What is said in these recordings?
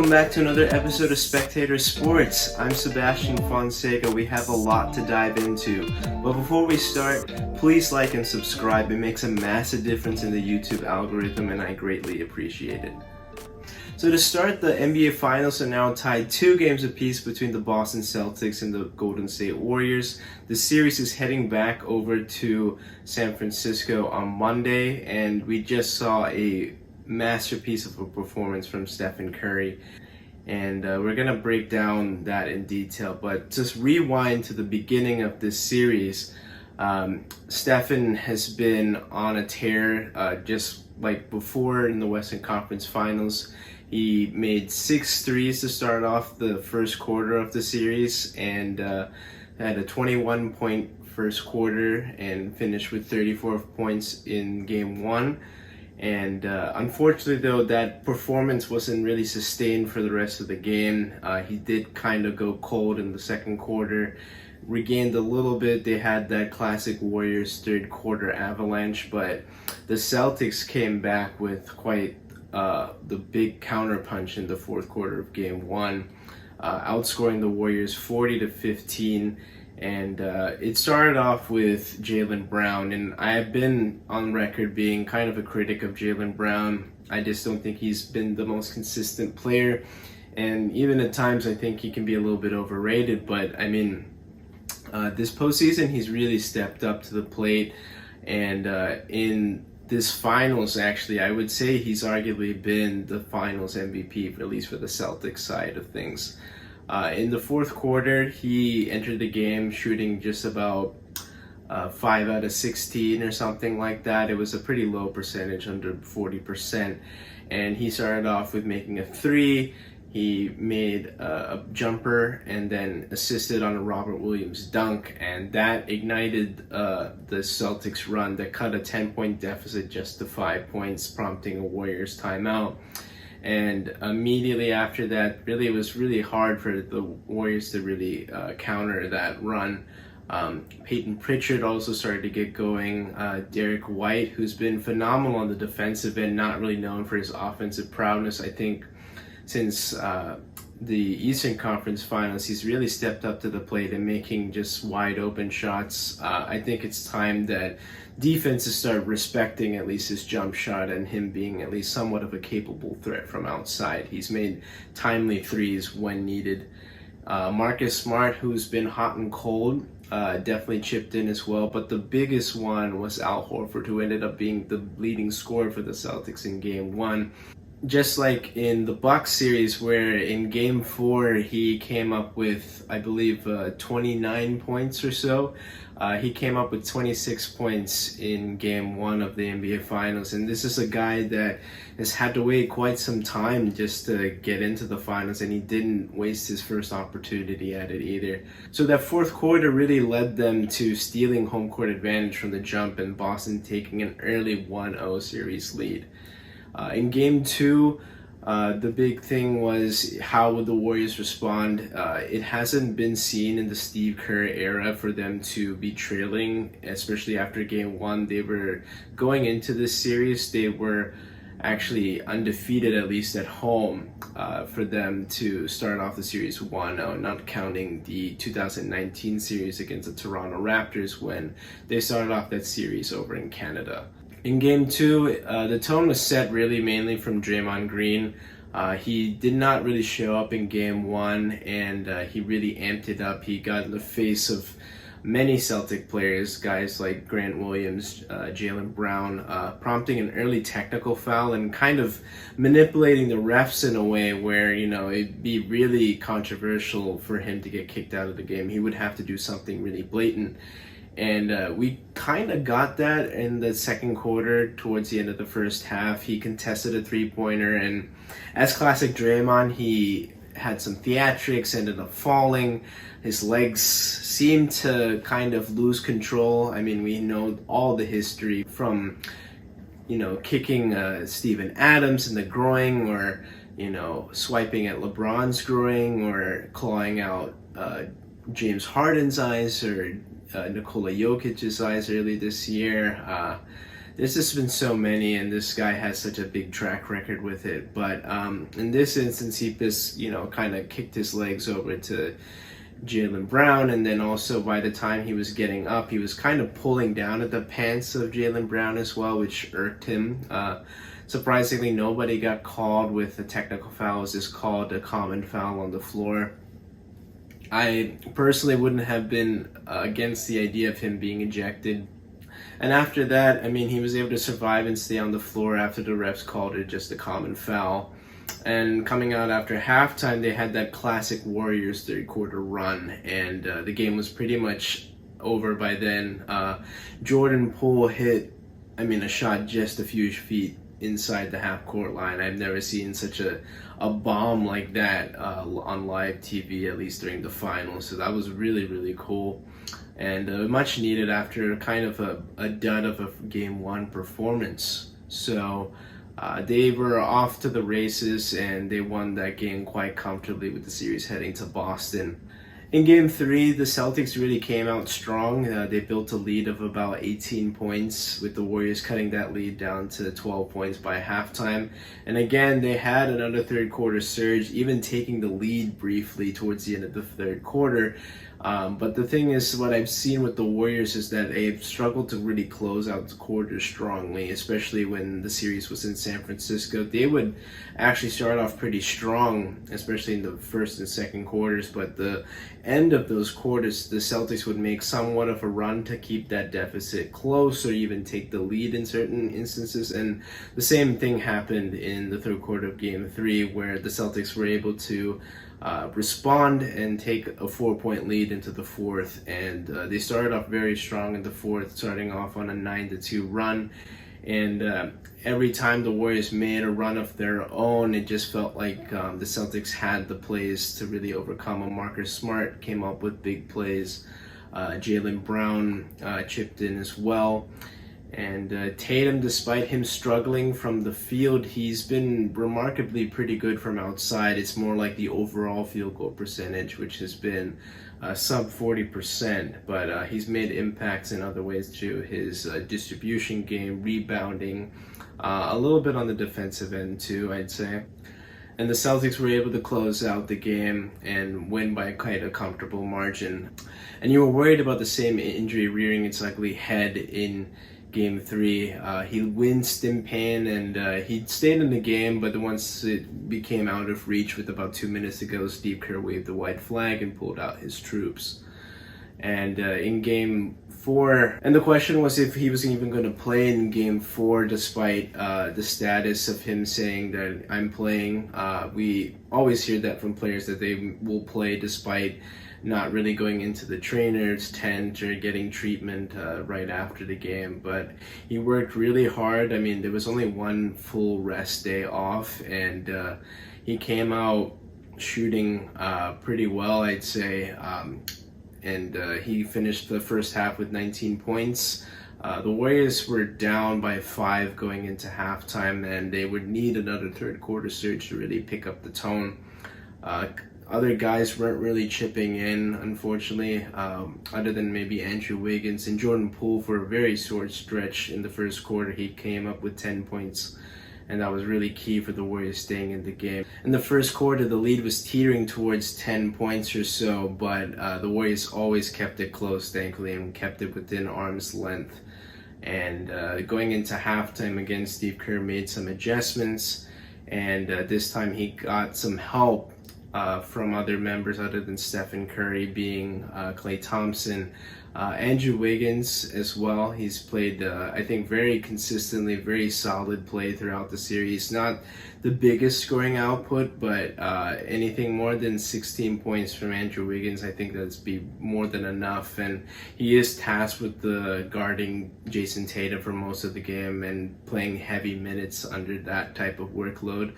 Welcome back to another episode of Spectator Sports. I'm Sebastian Fonseca. We have a lot to dive into. But before we start, please like and subscribe. It makes a massive difference in the YouTube algorithm and I greatly appreciate it. So to start, the NBA Finals are now tied 2 games apiece between the Boston Celtics and the Golden State Warriors. The series is heading back over to San Francisco on Monday, and we just saw a masterpiece of a performance from Stephen Curry. And we're going to break down that in detail, but just rewind to the beginning of this series. Stephen has been on a tear just like before in the Western Conference Finals. He made 6 threes to start off the first quarter of the series and had a 21-point first quarter and finished with 34 points in game 1. And unfortunately, though, that performance wasn't really sustained for the rest of the game. He did kind of go cold in the second quarter, regained a little bit. They had that classic Warriors third quarter avalanche, but the Celtics came back with quite the big counterpunch in the fourth quarter of game 1, outscoring the Warriors 40-15. And it started off with Jaylen Brown, and I've been on record being kind of a critic of Jaylen Brown. I just don't think he's been the most consistent player, and even at times I think he can be a little bit overrated. But I mean, this postseason he's really stepped up to the plate, and in this finals, actually, I would say he's arguably been the finals MVP, at least for the Celtics side of things. In the fourth quarter, he entered the game shooting just about 5 out of 16 or something like that. It was a pretty low percentage, under 40%. And he started off with making a 3. He made a jumper and then assisted on a Robert Williams dunk, and that ignited the Celtics run that cut a 10-point deficit just to 5 points, prompting a Warriors timeout. And immediately after that, really, it was really hard for the Warriors to really counter that run. Peyton Pritchard also started to get going. Derek White, who's been phenomenal on the defensive end, not really known for his offensive prowess. I think since the Eastern Conference Finals, he's really stepped up to the plate and making just wide open shots. I think it's time that defenses start respecting at least his jump shot and him being at least somewhat of a capable threat from outside. He's made timely threes when needed. Marcus Smart, who's been hot and cold, definitely chipped in as well. But the biggest one was Al Horford, who ended up being the leading scorer for the Celtics in game 1. Just like in the Bucks series, where in game 4 he came up with, I believe, 29 points or so. He came up with 26 points in game 1 of the NBA Finals, and this is a guy that has had to wait quite some time just to get into the finals, and he didn't waste his first opportunity at it either. So that fourth quarter really led them to stealing home court advantage from the jump and Boston taking an early 1-0 series lead. In game 2, the big thing was how would the Warriors respond. It hasn't been seen in the Steve Kerr era for them to be trailing, especially after game 1. They were going into this series, they were actually undefeated, at least at home, for them to start off the series 1-0, not counting the 2019 series against the Toronto Raptors when they started off that series over in Canada. In game 2, the tone was set really mainly from Draymond Green. He did not really show up in game 1, and he really amped it up. He got in the face of many Celtic players, guys like Grant Williams, Jaylen Brown, prompting an early technical foul and kind of manipulating the refs in a way where, you know, it'd be really controversial for him to get kicked out of the game. He would have to do something really blatant. And we kind of got that in the second quarter. Towards the end of the first half, he contested a 3-pointer, and as classic Draymond, he had some theatrics, ended up falling. His legs seemed to kind of lose control. I mean, we know all the history from, you know, kicking Steven Adams in the groin, or, you know, swiping at LeBron's groin, or clawing out James Harden's eyes, or Nikola Jokic's eyes early this year. There's just been so many, and this guy has such a big track record with it. But in this instance, he just, kind of kicked his legs over to Jaylen Brown, and then also by the time he was getting up, he was kind of pulling down at the pants of Jaylen Brown as well, which irked him. Surprisingly, nobody got called with a technical foul. It was just called a common foul on the floor. I personally wouldn't have been against the idea of him being ejected. And after that, he was able to survive and stay on the floor after the refs called it just a common foul. And coming out after halftime, they had that classic Warriors third quarter run, and the game was pretty much over by then. Jordan Poole hit, a shot just a few feet inside the half court line. I've never seen such a bomb like that on live TV, at least during the finals. So that was really, really cool, and much needed after kind of a dud of a game one performance. So they were off to the races, and they won that game quite comfortably with the series heading to Boston. In Game 3, the Celtics really came out strong. They built a lead of about 18 points, with the Warriors cutting that lead down to 12 points by halftime. And again, they had another third quarter surge, even taking the lead briefly towards the end of the third quarter. But the thing is, what I've seen with the Warriors is that they've struggled to really close out the quarter strongly, especially when the series was in San Francisco. They would actually start off pretty strong, especially in the first and second quarters, but the end of those quarters, the Celtics would make somewhat of a run to keep that deficit close or even take the lead in certain instances. And the same thing happened in the third quarter of Game 3, where the Celtics were able to respond and take a 4-point lead into the fourth, and they started off very strong in the fourth, starting off on a 9-2 run. And every time the Warriors made a run of their own, it just felt like the Celtics had the plays to really overcome them. Marcus Smart came up with big plays. Jaylen Brown chipped in as well. And Tatum, despite him struggling from the field, he's been remarkably pretty good from outside. It's more like the overall field goal percentage, which has been sub 40%, but he's made impacts in other ways too. His distribution game, rebounding, a little bit on the defensive end too, I'd say. And the Celtics were able to close out the game and win by quite a comfortable margin. And you were worried about the same injury rearing its ugly head in Game 3. He winced in pain, and he stayed in the game, but once it became out of reach with about 2 minutes to go, Steve Kerr waved the white flag and pulled out his troops. And in Game 4, and the question was if he was even going to play in Game 4, despite the status of him saying that I'm playing. We always hear that from players, that they will play despite not really going into the trainer's tent or getting treatment right after the game. But he worked really hard. There was only one full rest day off, and he came out shooting pretty well, I'd say. And he finished the first half with 19 points. The Warriors were down by 5 going into halftime, and they would need another third quarter surge to really pick up the tone. Other guys weren't really chipping in, unfortunately, other than maybe Andrew Wiggins and Jordan Poole. For a very short stretch in the first quarter, he came up with 10 points, and that was really key for the Warriors staying in the game. In the first quarter, the lead was teetering towards 10 points or so, but the Warriors always kept it close, thankfully, and kept it within arm's length. And going into halftime, again, Steve Kerr made some adjustments, and this time he got some help from other members other than Stephen Curry, being Klay Thompson, Andrew Wiggins as well. He's played, I think, very consistently, very solid play throughout the series. Not the biggest scoring output, but anything more than 16 points from Andrew Wiggins, I think that's be more than enough. And he is tasked with guarding Jason Tatum for most of the game and playing heavy minutes under that type of workload.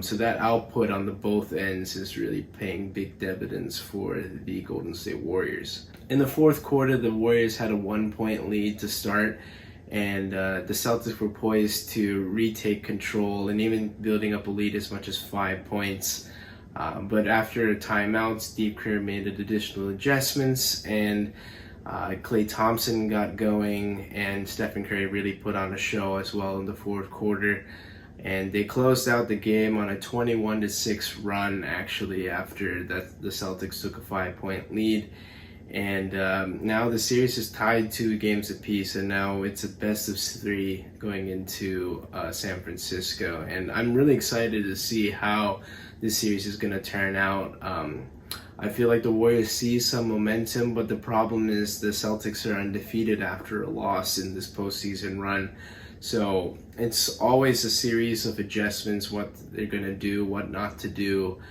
So that output on the both ends is really paying big dividends for the Golden State Warriors. In the fourth quarter, the Warriors had a 1-point lead to start, and the Celtics were poised to retake control and even building up a lead as much as 5 points. But after a timeout, Steve Kerr made additional adjustments, and Klay Thompson got going, and Stephen Curry really put on a show as well in the fourth quarter. And they closed out the game on a 21-6 run, actually, after that the Celtics took a 5-point lead. And now the series is tied 2 games apiece, and now it's a best of 3 going into San Francisco. And I'm really excited to see how this series is going to turn out. I feel like the Warriors see some momentum, but the problem is the Celtics are undefeated after a loss in this postseason run. So it's always a series of adjustments, what they're going to do, what not to do.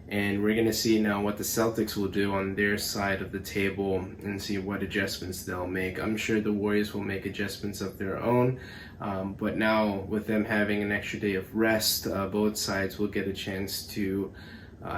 And we're going to see now what the Celtics will do on their side of the table and see what adjustments they'll make. I'm sure the Warriors will make adjustments of their own. But now with them having an extra day of rest, both sides will get a chance to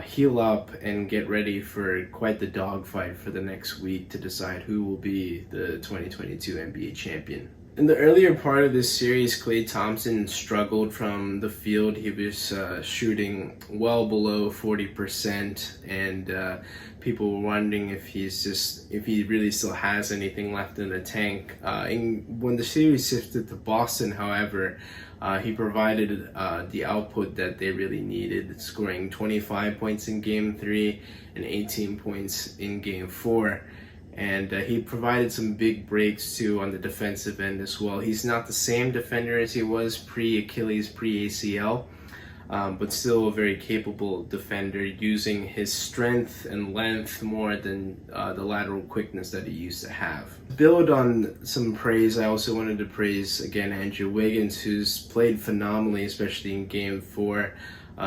heal up and get ready for quite the dogfight for the next week to decide who will be the 2022 NBA champion. In the earlier part of this series, Klay Thompson struggled from the field. He was shooting well below 40%, and people were wondering if he really still has anything left in the tank. And when the series shifted to Boston, however, he provided the output that they really needed, scoring 25 points in Game 3 and 18 points in Game 4. And he provided some big breaks too on the defensive end as well. He's not the same defender as he was pre-Achilles, pre-ACL, but still a very capable defender, using his strength and length more than the lateral quickness that he used to have. Build on some praise, I also wanted to praise again Andrew Wiggins, who's played phenomenally, especially in Game 4.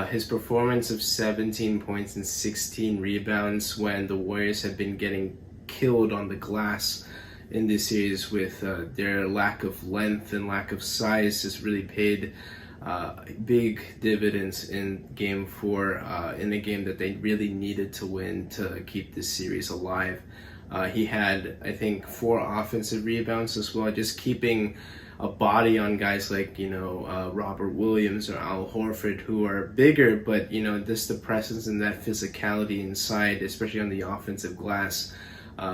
His performance of 17 points and 16 rebounds when the Warriors have been getting killed on the glass in this series with their lack of length and lack of size has really paid big dividends in Game 4, in a game that they really needed to win to keep this series alive. He had, I think, 4 offensive rebounds as well, just keeping a body on guys like, Robert Williams or Al Horford, who are bigger, but, just the presence and that physicality inside, especially on the offensive glass,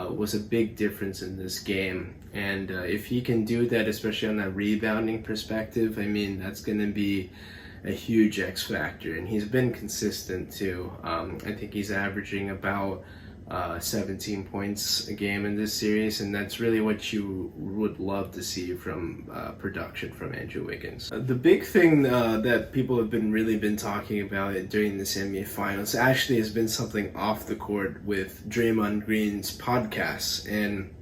was a big difference in this game. And if he can do that, especially on that rebounding perspective, I mean, that's going to be a huge X factor. And he's been consistent too. I think he's averaging about 17 points a game in this series, and that's really what you would love to see from production from Andrew Wiggins. The big thing that people have been talking about during this NBA Finals actually has been something off the court with Draymond Green's podcasts, and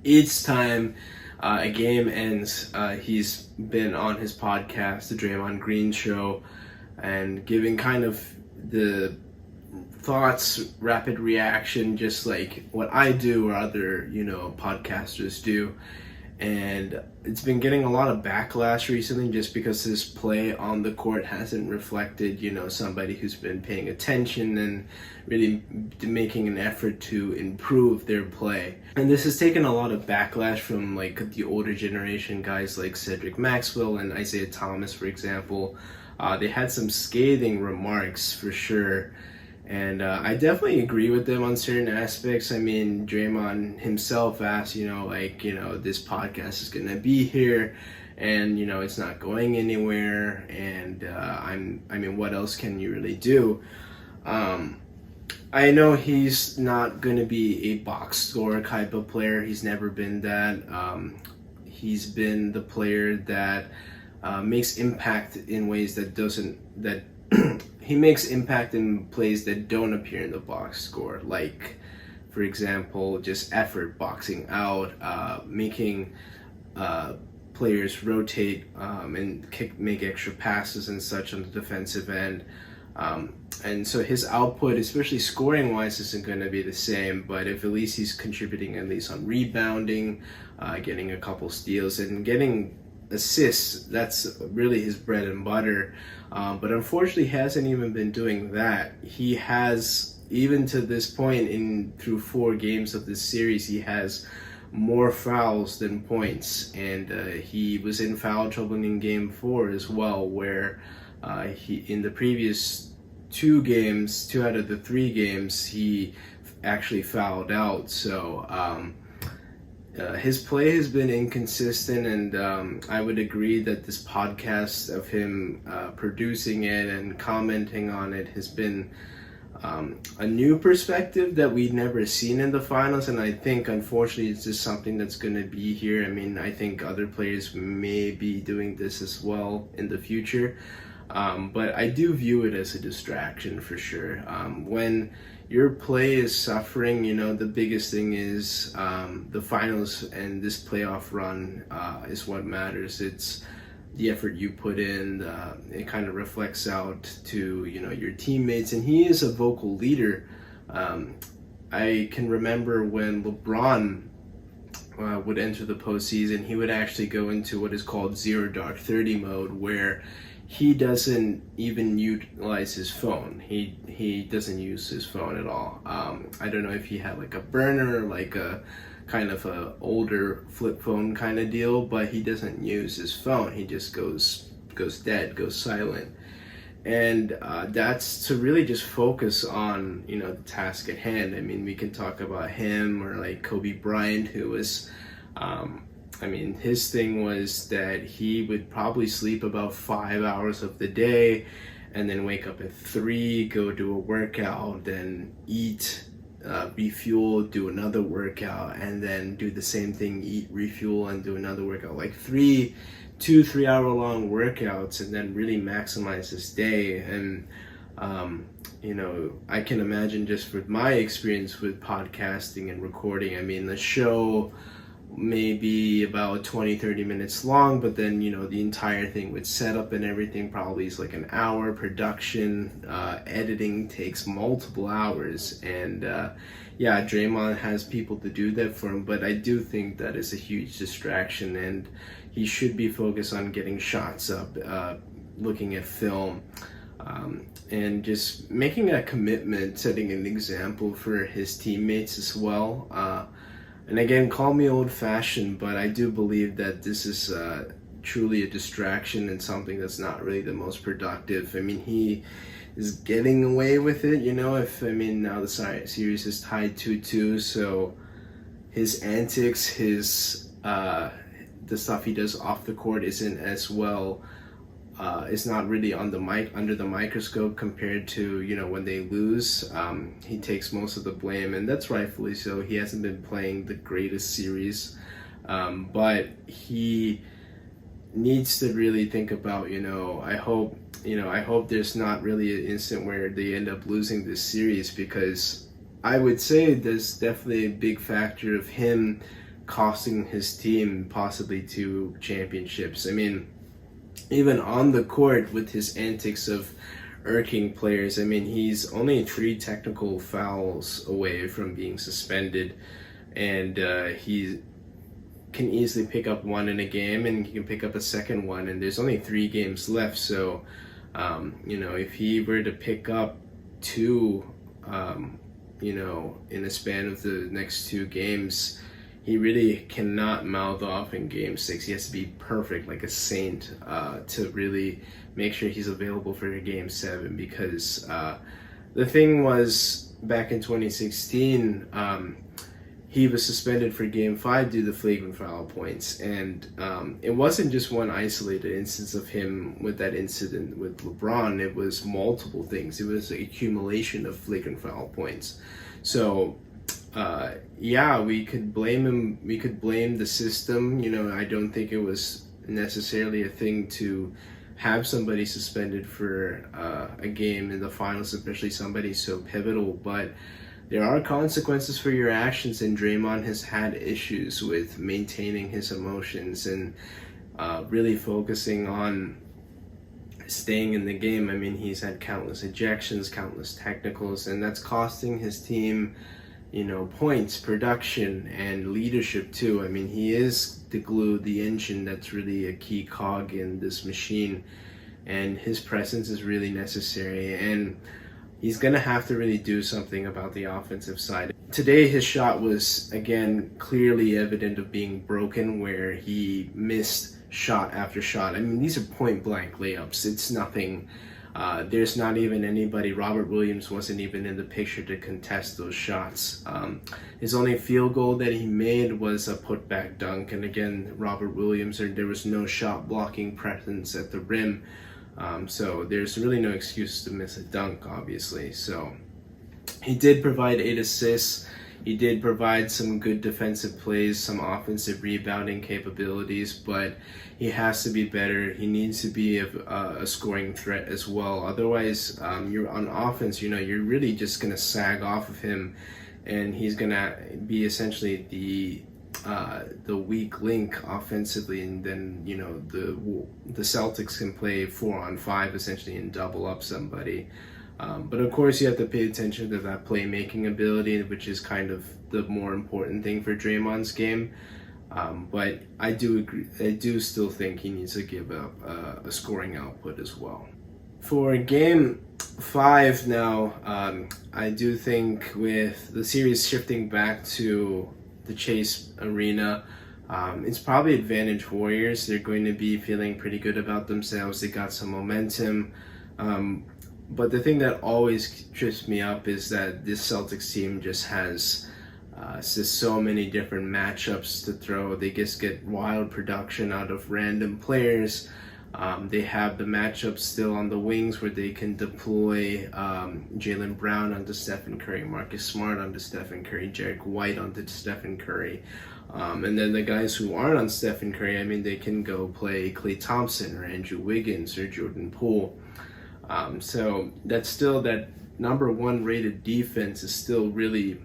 each time a game ends, he's been on his podcast, the Draymond Green Show, and giving kind of the thoughts, rapid reaction, just like what I do or other, podcasters do. And it's been getting a lot of backlash recently just because his play on the court hasn't reflected, somebody who's been paying attention and really making an effort to improve their play. And this has taken a lot of backlash from like the older generation guys like Cedric Maxwell and Isaiah Thomas, for example. They had some scathing remarks for sure. And I definitely agree with them on certain aspects. I mean, Draymond himself asked, this podcast is going to be here and, it's not going anywhere. And what else can you really do? I know he's not going to be a box score type of player. He's never been that. He's been the player that makes impact in ways that he makes impact in plays that don't appear in the box score, like, for example, just effort boxing out, making players rotate and make extra passes and such on the defensive end. And so his output, especially scoring-wise, isn't going to be the same, but if at least he's contributing at least on rebounding, getting a couple steals, and getting assists, that's really his bread and butter. But unfortunately, he hasn't even been doing that. He has, even to this point, through 4 games of this series, he has more fouls than points. And he was in foul trouble in Game 4 as well, where he in the previous 2 out of the 3 games, he actually fouled out. So his play has been inconsistent, and I would agree that this podcast of him producing it and commenting on it has been a new perspective that we'd never seen in the finals. And I think, unfortunately, it's just something that's going to be here. I mean, I think other players may be doing this as well in the future. But I do view it as a distraction for sure. When your play is suffering, the biggest thing is the finals, and this playoff run is what matters. It's the effort you put in. It kind of reflects out to your teammates, and he is a vocal leader. I can remember when LeBron would enter the postseason, he would actually go into what is called 0 dark 30 mode, where he doesn't even utilize his phone. He doesn't use his phone at all. I don't know if he had like a burner, like a kind of a older flip phone kind of deal, but he doesn't use his phone. He just goes dead, goes silent. And that's to really just focus on, the task at hand. I mean, we can talk about him or like Kobe Bryant, who was, his thing was that he would probably sleep about 5 hours of the day and then wake up at 3, go do a workout, then eat, refuel, do another workout, and then do the same thing, eat, refuel, and do another workout. Like 3 hour long workouts, and then really maximize this day. And I can imagine, just with my experience with podcasting and recording, I mean, the show may be about 20-30 minutes long, but then the entire thing with setup and everything probably is like an hour. Production, editing takes multiple hours, and Draymond has people to do that for him, but I do think that is a huge distraction, and he should be focused on getting shots up, looking at film, and just making a commitment, setting an example for his teammates as well. And again, call me old-fashioned, but I do believe that this is truly a distraction and something that's not really the most productive. I mean, he is getting away with it, now the series is tied 2-2, so his antics, the stuff he does off the court isn't as well, is not really under the microscope compared to when they lose. He takes most of the blame, and that's rightfully so. He hasn't been playing the greatest series, but he needs to really think about, I hope there's not really an instant where they end up losing this series, because I would say there's definitely a big factor of him costing his team possibly 2 championships. I mean, even on the court with his antics of irking players, I mean, he's only 3 technical fouls away from being suspended, and he can easily pick up 1 in a game, and he can pick up a second one, and there's only 3 games left. So if he were to pick up 2 in a span of the next 2 games, he really cannot mouth off in Game 6. He has to be perfect, like a saint, to really make sure he's available for Game 7. Because the thing was, back in 2016, he was suspended for Game 5 due to flagrant foul points. And it wasn't just one isolated instance of him with that incident with LeBron. It was multiple things. It was an accumulation of flagrant foul points. So we could blame him. We could blame the system. I don't think it was necessarily a thing to have somebody suspended for a game in the finals, especially somebody so pivotal. But there are consequences for your actions, and Draymond has had issues with maintaining his emotions and really focusing on staying in the game. I mean, he's had countless ejections, countless technicals, and that's costing his team points, production, and leadership too. I mean, he is the glue, the engine that's really a key cog in this machine, and his presence is really necessary, and he's gonna have to really do something about the offensive side. Today, his shot was, again, clearly evident of being broken, where he missed shot after shot. I mean, these are point-blank layups. It's nothing There's not even anybody. Robert Williams wasn't even in the picture to contest those shots. His only field goal that he made was a putback dunk, and again, Robert Williams, there was no shot blocking presence at the rim, so there's really no excuse to miss a dunk, obviously. So he did provide 8 assists. He did provide some good defensive plays, some offensive rebounding capabilities, but he has to be better. He needs to be a scoring threat as well. Otherwise, you're on offense, you're really just going to sag off of him, and he's going to be essentially the weak link offensively, and then the Celtics can play 4-on-5 essentially and double up somebody. But of course, you have to pay attention to that playmaking ability, which is kind of the more important thing for Draymond's game. But I do agree. I do still think he needs to give up a scoring output as well. For Game 5 now, I do think with the series shifting back to the Chase Arena, it's probably advantage Warriors. They're going to be feeling pretty good about themselves. They got some momentum. But the thing that always trips me up is that this Celtics team just has just so many different matchups to throw. They just get wild production out of random players. They have the matchups still on the wings where they can deploy Jaylen Brown onto Stephen Curry, Marcus Smart onto Stephen Curry, Jarek White onto Stephen Curry. And then the guys who aren't on Stephen Curry, they can go play Klay Thompson or Andrew Wiggins or Jordan Poole. So that's still, that number 1 rated defense is still really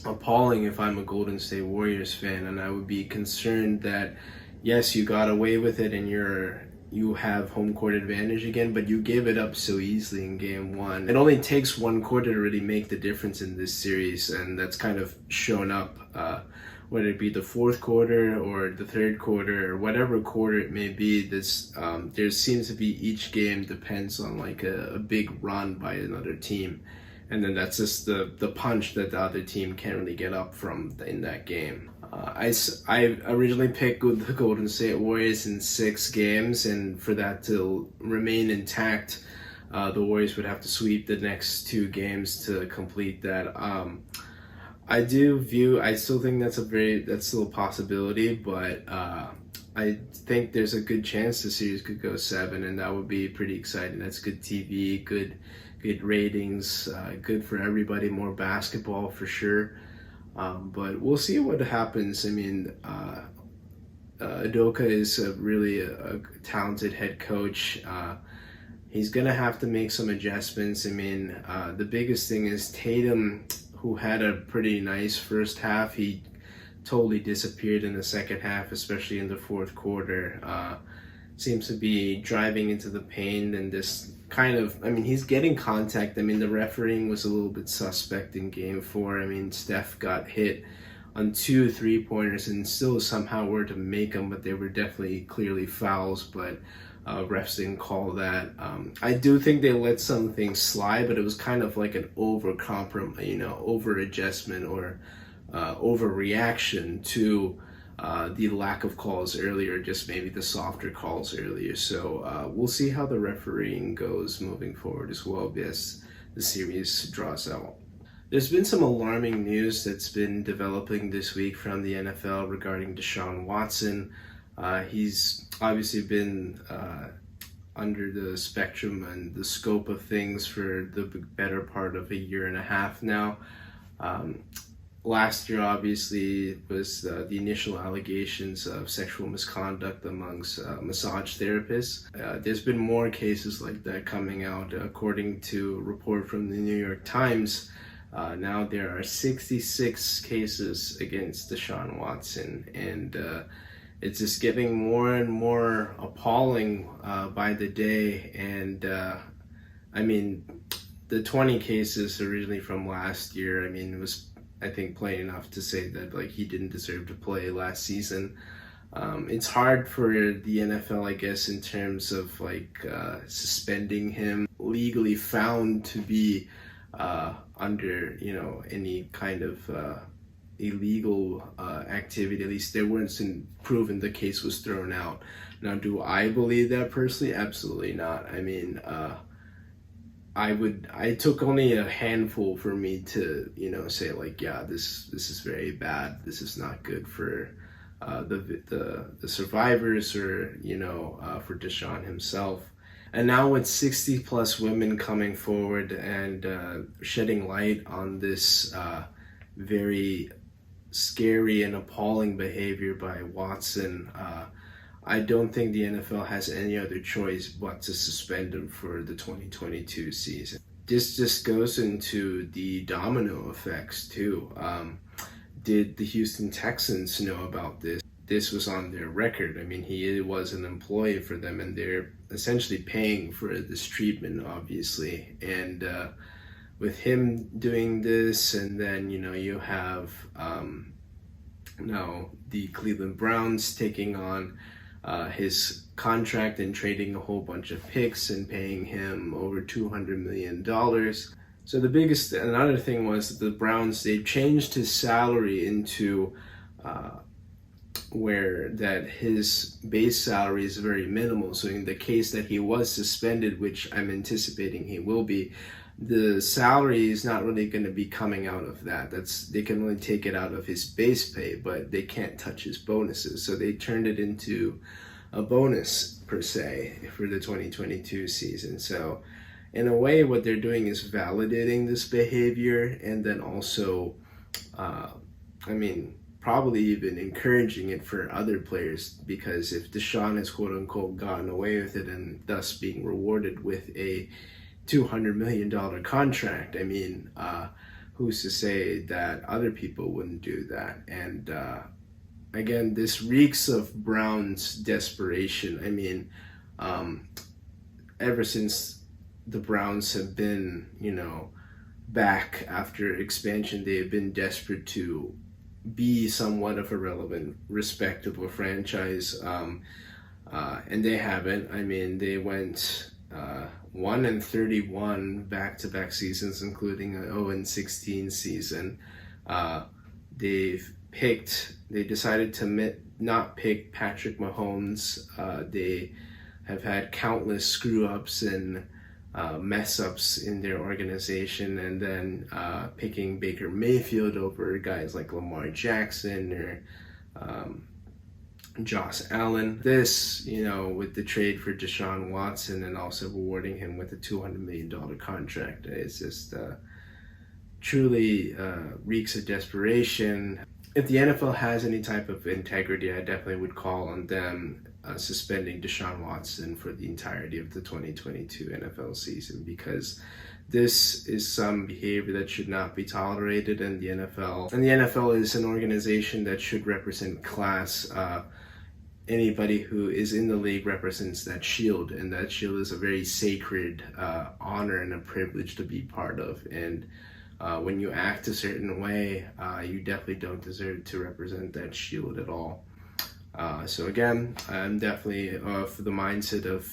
appalling if I'm a Golden State Warriors fan, and I would be concerned that yes, you got away with it and you have home court advantage again, but you gave it up so easily in Game 1. It only takes one quarter to really make the difference in this series, and that's kind of shown up, whether it be the fourth quarter or the third quarter or whatever quarter it may be. There seems to be each game depends on like a big run by another team, and then that's just the punch that the other team can't really get up from in that game. I originally picked the Golden State Warriors in 6 games, and for that to remain intact, the Warriors would have to sweep the next 2 games to complete that. I still think that's still a possibility, but I think there's a good chance the series could go 7, and that would be pretty exciting. That's good TV, good ratings, good for everybody, more basketball for sure. But we'll see what happens. Udoka is really a talented head coach. He's going to have to make some adjustments. The biggest thing is Tatum, who had a pretty nice first half, he totally disappeared in the second half, especially in the fourth quarter. Seems to be driving into the paint and this kind of, he's getting contact. The refereeing was a little bit suspect in Game 4. Steph got hit on 2 3-pointers and still somehow were to make them, but they were definitely clearly fouls, but refs didn't call that. I do think they let some things slide, but it was kind of like an over adjustment or overreaction to the lack of calls earlier, just maybe the softer calls earlier. So we'll see how the refereeing goes moving forward as well as the series draws out. There's been some alarming news that's been developing this week from the NFL regarding DeShaun Watson. He's obviously been under the spectrum and the scope of things for the better part of a year and a half now. Last year, obviously, was the initial allegations of sexual misconduct amongst massage therapists. There's been more cases like that coming out. According to a report from the New York Times, now there are 66 cases against DeShaun Watson, and it's just getting more and more appalling by the day. And the 20 cases originally from last year, it was, I think, plain enough to say that he didn't deserve to play last season. It's hard for the NFL, I guess, in terms of suspending him, legally found to be under any kind of illegal activity. At least there wasn't proven the case was thrown out. Now, do I believe that personally? Absolutely not. I took only a handful for me to, say like, yeah, this is very bad. This is not good for the survivors, or for DeShaun himself. And now with 60 plus women coming forward and shedding light on this very scary and appalling behavior by Watson, I don't think the NFL has any other choice but to suspend him for the 2022 season. This just goes into the domino effects too. Did the Houston Texans know about this? This was on their record. I mean, he was an employee for them, and they're essentially paying for this treatment, obviously. And with him doing this, and then you have now the Cleveland Browns taking on his contract and trading a whole bunch of picks and paying him over $200 million. So another thing was the Browns, they changed his salary into where that his base salary is very minimal. So in the case that he was suspended, which I'm anticipating he will be, the salary is not really going to be coming out of that. They can only take it out of his base pay, but they can't touch his bonuses. So they turned it into a bonus per se for the 2022 season. So in a way, what they're doing is validating this behavior, and then also, probably even encouraging it for other players, because if DeShaun has quote unquote gotten away with it and thus being rewarded with a $200 million contract, who's to say that other people wouldn't do that? And again, this reeks of Browns desperation. Ever since the Browns have been, back after expansion, they have been desperate to be somewhat of a relevant, respectable franchise, and they haven't. They went 1-31 back-to-back seasons, including an 0-16 season. They decided to not pick Patrick Mahomes. They have had countless screw-ups and mess-ups in their organization, and then picking Baker Mayfield over guys like Lamar Jackson or Josh Allen. This, with the trade for DeShaun Watson and also rewarding him with a $200 million contract, it's just truly reeks of desperation. If the NFL has any type of integrity, I definitely would call on them suspending DeShaun Watson for the entirety of the 2022 NFL season, because this is some behavior that should not be tolerated in the NFL. And the NFL is an organization that should represent class. Anybody who is in the league represents that shield, and that shield is a very sacred honor and a privilege to be part of. And when you act a certain way, you definitely don't deserve to represent that shield at all. So again, I'm definitely of the mindset of,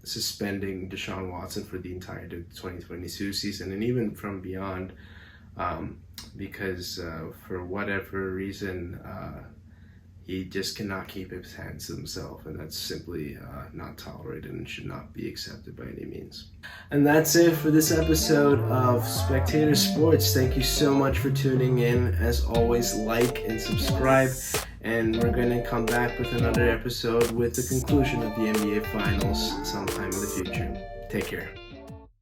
suspending DeShaun Watson for the entirety of the 2022 season, and even from beyond, because for whatever reason, he just cannot keep his hands to himself, and that's simply not tolerated and should not be accepted by any means. And that's it for this episode of Spectator Sports. Thank you so much for tuning in. As always, like and subscribe, and we're going to come back with another episode with the conclusion of the NBA Finals sometime in the future. Take care.